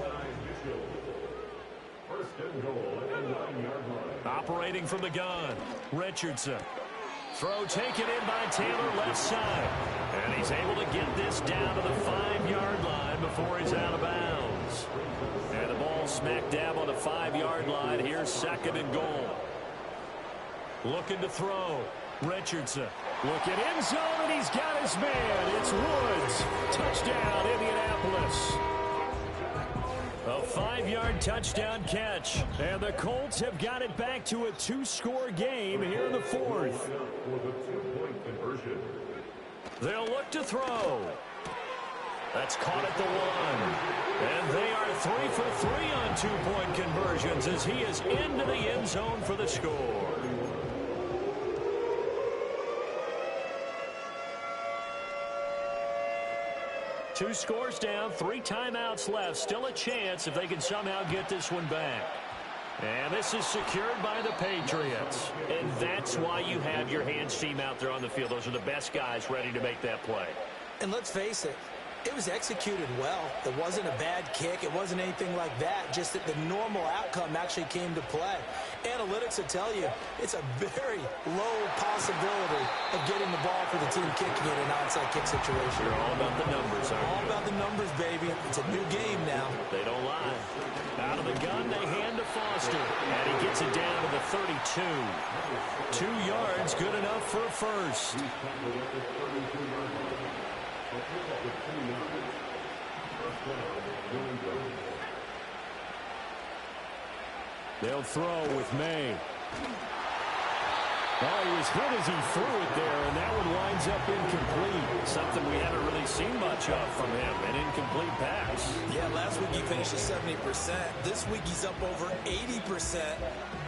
First and goal at the 9-yard line. Operating from the gun, Richardson. Throw taken in by Taylor left side. And he's able to get this down to the 5-yard line before he's out of bounds. And the ball smack dab on the 5-yard line. Here's second and goal. Looking to throw. Richardson. Look at end zone, and he's got his man. It's Woods. Touchdown, Indianapolis. A 5-yard touchdown catch. And the Colts have got it back to a 2-score game here in the fourth. For the 2-point conversion. They'll look to throw. That's caught at the 1. And they are 3 for 3 on 2-point conversions as he is into the end zone for the score. Two scores down, 3 timeouts left. Still a chance if they can somehow get this one back. And this is secured by the Patriots. And that's why you have your hands team out there on the field. Those are the best guys ready to make that play. And let's face it, it was executed well. It wasn't a bad kick. It wasn't anything like that. Just that the normal outcome actually came to play. Analytics will tell you it's a very low possibility of getting the ball for the team kicking it in an onside kick situation. You're all about the numbers, aren't you? All about the numbers, baby. It's a new game now. They don't lie. Out of the gun, they hand to Foster. And he gets it down to the 32. 2 yards, good enough for a first. They'll throw with May. Oh, he was hit as he threw it there, and that one winds up incomplete. Something we haven't really seen much of from him, an incomplete pass. Yeah, last week he finished at 70%. This week he's up over 80%.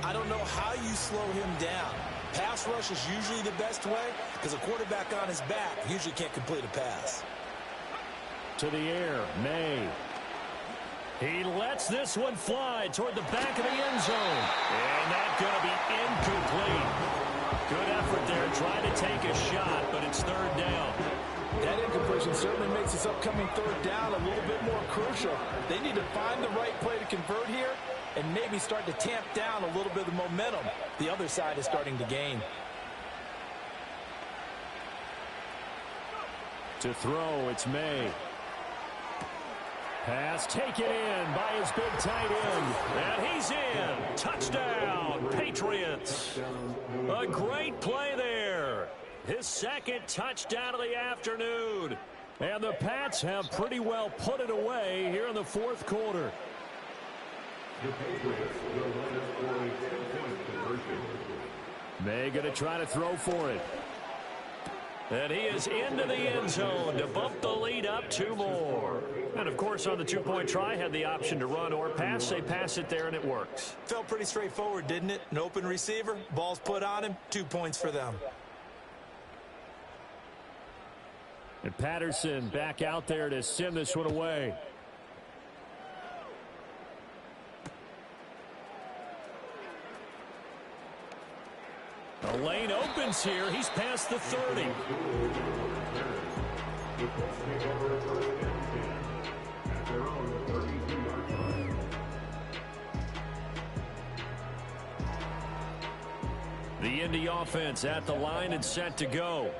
I don't know how you slow him down. Pass rush is usually the best way because a quarterback on his back usually can't complete a pass. To the air, May. He lets this one fly toward the back of the end zone. And that's going to be incomplete. Good effort there trying to take a shot, but it's third down. That incompletion certainly makes this upcoming third down a little bit more crucial. They need to find the right play to convert here and maybe start to tamp down a little bit of momentum the other side is starting to gain. To throw, it's May. Pass taken in by his big tight end. And he's in. Touchdown, Patriots. A great play there. His second touchdown of the afternoon. And the Pats have pretty well put it away here in the fourth quarter. The Patriots will run it for a 2-point conversion. May going to try to throw for it. And he is into the end zone to bump the lead up 2 more. And, of course, on the 2-point try, had the option to run or pass. They pass it there, and it works. Felt pretty straightforward, didn't it? An open receiver, ball's put on him, 2 points for them. And Patterson back out there to send this one away. The lane opens here. He's past the 30. The Indy offense at the line and set to go.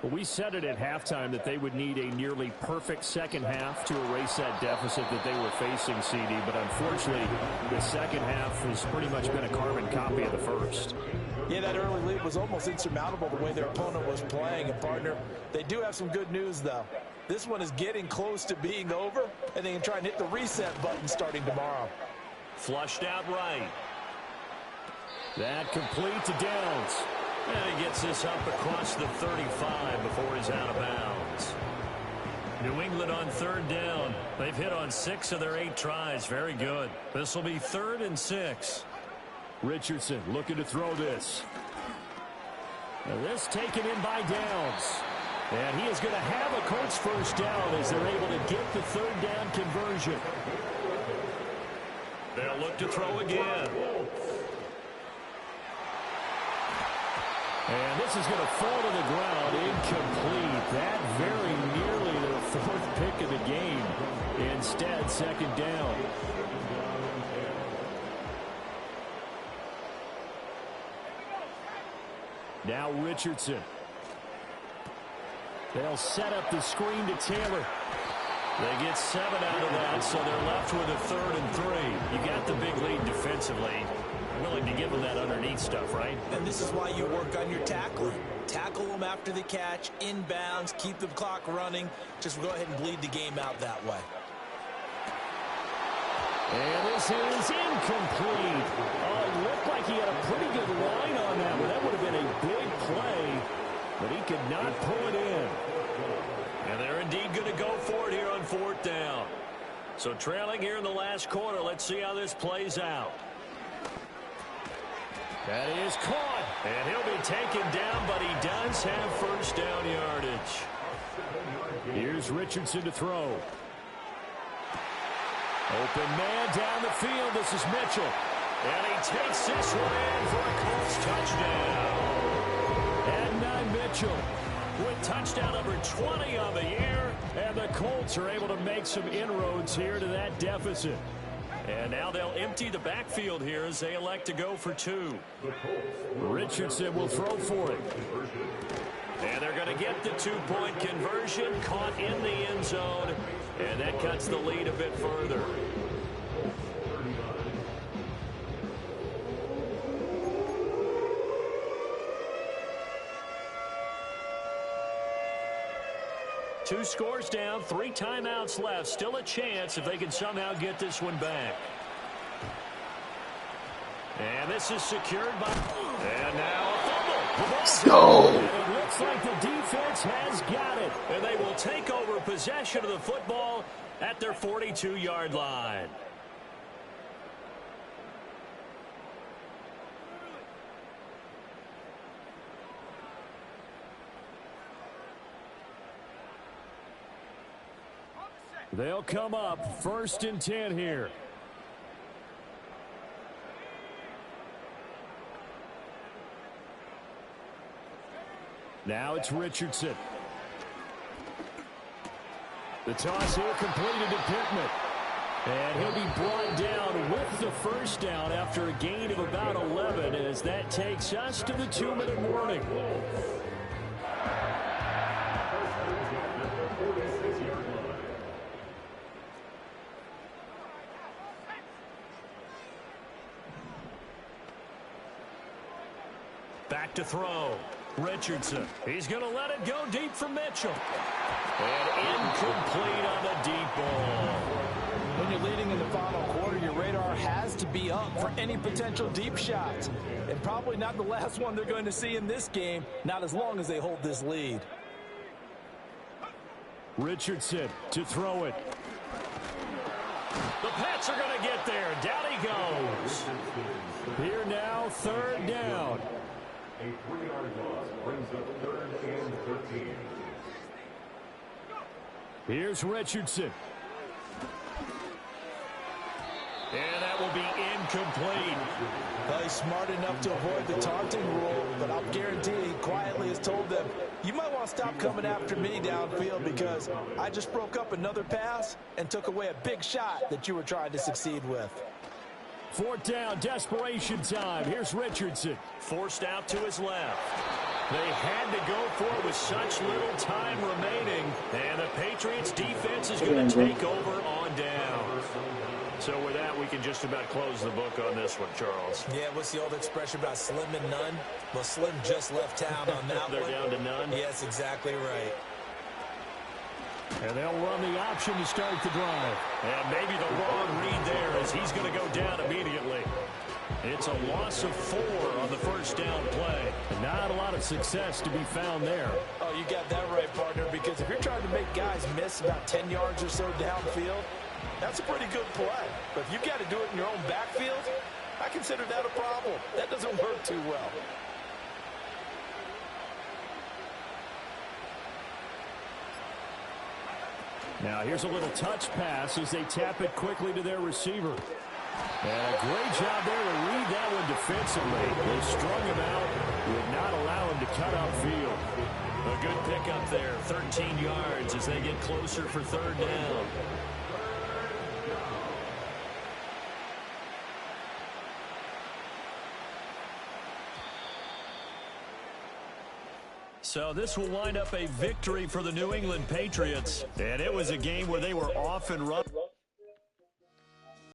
Well, we said it at halftime that they would need a nearly perfect second half to erase that deficit that they were facing, CD. But unfortunately, the second half has pretty much been a carbon copy of the first. Yeah, that early lead was almost insurmountable the way their opponent was playing. And, partner, they do have some good news, though. This one is getting close to being over, and they can try and hit the reset button starting tomorrow. Flushed out right. That complete to Downs. And he gets this up across the 35 before he's out of bounds. New England on third down. They've hit on 6 of their 8 tries. Very good. This will be 3rd and 6. Richardson looking to throw this. Now this taken in by Downs. And he is going to have a Colts first down as they're able to get the 3rd down conversion. They'll look to throw again. And this is going to fall to the ground. Incomplete. That very nearly the 4th pick of the game. Instead, 2nd down. Now Richardson. They'll set up the screen to Taylor. They get 7 out of that, so they're left with a 3rd and 3. You got the big lead defensively. Willing to give them that underneath stuff, right? And this is why you work on your tackling. Tackle them after the catch, inbounds, keep the clock running. Just go ahead and bleed the game out that way. And this is incomplete. Oh, it looked like he had a pretty good line on that one. That would have been a big play, but he could not pull it in. And they're indeed going to go for it here on 4th down. So trailing here in the last quarter. Let's see how this plays out. That is caught. And he'll be taken down, but he does have first down yardage. Here's Richardson to throw. Open man down the field. This is Mitchell. And he takes this one in for a Colts touchdown. And now Mitchell with touchdown number 20 on the year. And the Colts are able to make some inroads here to that deficit. And now they'll empty the backfield here as they elect to go for 2. Richardson will throw for it. And they're going to get the 2-point conversion, caught in the end zone. And that cuts the lead a bit further. Two scores down, 3 timeouts left. Still a chance if they can somehow get this one back. And this is secured by... And now a fumble. Let's go. And it looks like the defense has got it. And they will take over possession of the football at their 42-yard line. They'll come up 1st and 10 here. Now it's Richardson. The toss here completed to Pittman. And he'll be brought down with the first down after a gain of about 11 as that takes us to the 2-minute warning. Back to throw. Richardson. He's going to let it go deep for Mitchell. And incomplete on the deep ball. When you're leading in the final quarter, your radar has to be up for any potential deep shots. And probably not the last one they're going to see in this game, not as long as they hold this lead. Richardson to throw it. The Pats are going to get there. Down he goes. Here now, 3rd down. A 3-yard loss brings up 3rd and 13. Here's Richardson. And that will be incomplete. Well, he's smart enough to avoid the taunting rule, but I'll guarantee he quietly has told them, you might want to stop coming after me downfield because I just broke up another pass and took away a big shot that you were trying to succeed with. 4th down, desperation time. Here's Richardson. Forced out to his left. They had to go for it with such little time remaining. And the Patriots defense is going to take over on down. So with that, we can just about close the book on this one, Charles. Yeah, what's the old expression about slim and none? Well, Slim just left town on that They're one. down to none? Yes, exactly right. And they'll run the option to start the drive. And maybe the wrong read there as he's going to go down immediately. It's a loss of 4 on the first down play. Not a lot of success to be found there. Oh, you got that right, partner, because if you're trying to make guys miss about 10 yards or so downfield, that's a pretty good play. But if you've got to do it in your own backfield, I consider that a problem. That doesn't work too well. Now here's a little touch pass as they tap it quickly to their receiver. And a great job there to read that one defensively. They strung him out, would not allow him to cut upfield. A good pickup there, 13 yards as they get closer for 3rd down. So this will wind up a victory for the New England Patriots. And it was a game where they were off and running.